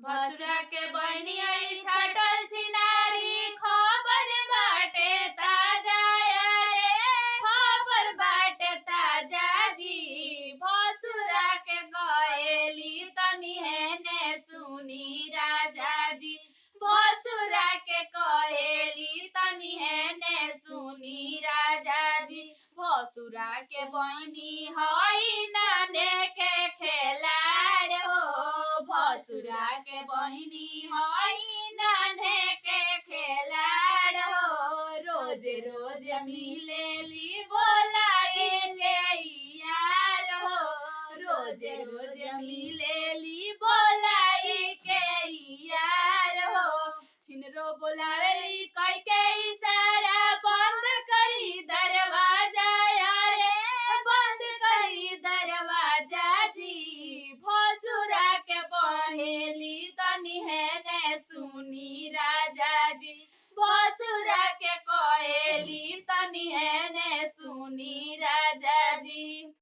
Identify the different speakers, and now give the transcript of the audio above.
Speaker 1: भसुरा के बहनी आई छाटल छिनारी खबर बाटे ताजा रे खबर बाटे ताजा जी भसुरा के गएली तनी हेने सुनी राजा जी भसुरा के कहेली तनी हेने सुनी राजा जी भसुरा के बहनी हई नाने के खेलाड़ हो भसुरा के बहनी हई नाने के खेलाड़ हो रोज रोज मिलेली बोलाइले यार हो रोज रोज मिलेली बोलाई के यार हो छिनरो बोलावेली कई के इशारा बंद करी दरवाजा यारे बंद करी दरवाजा जी भसुरा के बहेली तनी हेने सुनी राजा जी भसुरा के कहेली तनी हेने सुनी राजा